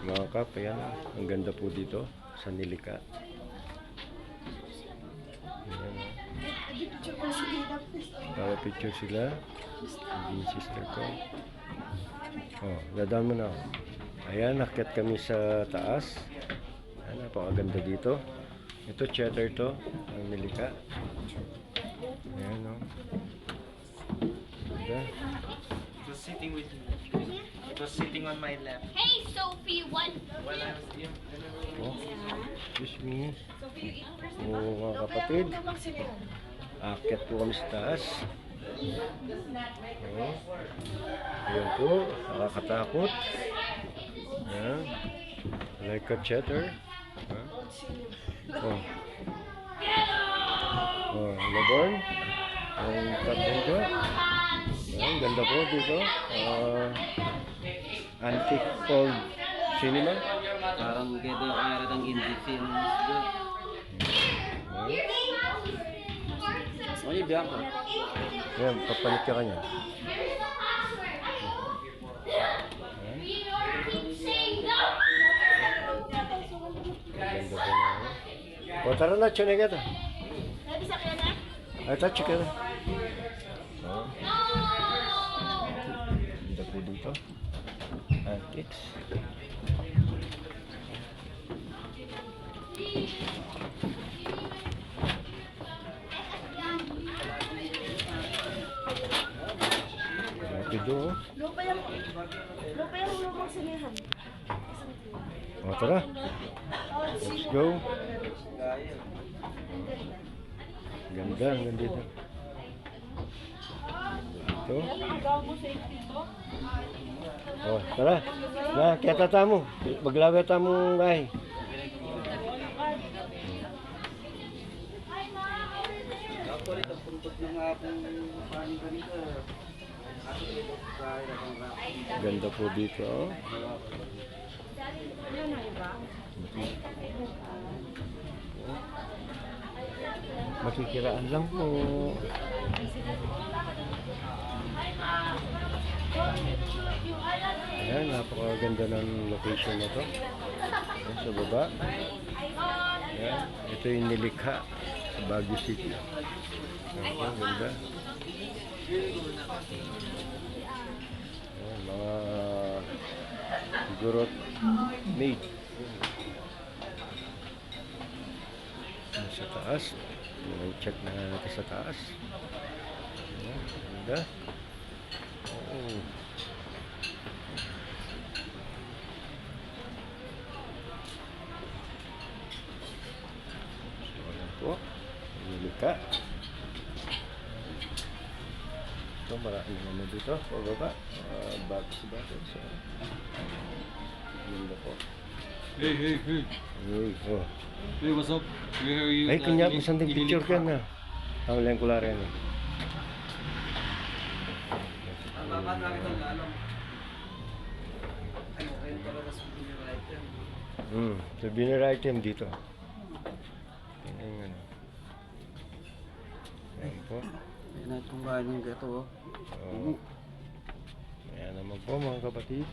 Mga kap, ayan. Ang ganda po dito sa Nilika. Ayan. Para picture sila. Yung sister ko. Oh, dadaan mo na ako. Ayan, nakyat kami sa taas. Ayan, napakaganda dito. Ito, cheddar to. Ang Nilika. Ayan, no. Ganda. It was sitting with me. It was sitting on my lap. Hey, Sophie, what? While I was here. Oh, excuse me. Oo, mga kapatid. Akyat po kami sa taas. Oh. Ayan po, nakakatakot. Ayan. Like a cheddar. Oh. Oh, Laborn. Ang tatengga. Ayan, ganda po dito. Antique old cinema. Parang gede kaya ng indie film dito. Oye, biyak ko. Ayan, papalit ka kanya. Ganda po na. O, tara na, tsunay ka to. Ay, touch ka na. Oh. Ganda po dito. Antiques. Rapido, oh. Lupa yung lumang sinihan. O, tara. Let's go. Ganda, ang ganda dito. Ito. Oh, tara. Na, kaya tata mo. Maglawet mo ngayon. Actually, tapuntot ng akong paning kanito. Ganda po dito. Oh. Makikiraan lang po. Ayan, napakaganda ng location na to. Ayan, sa baba. Ayan, ito yung Nilikha sa Baguio City. Ayan, ganda. Ayan, mga siguro made. Sa taas. Check na natin sa taas. Ayan, ganda. Oh. So, ayan po. Nilika. Ito, marami naman dito. Pababa. Bago sa bago. So, ganda po. Hey, hey, hey. Uy, oh. Hey, what's up? Where are you? Ay, kanya, masandang picture ka na. Ang lang kula rin. Ang babat lang itong lalong. Ay, okay talaga sa souvenir item. Souvenir item dito. Yan yung ano. Ayan po. Ayan na itong bahay ng gato. Ayan naman po mga kapatid.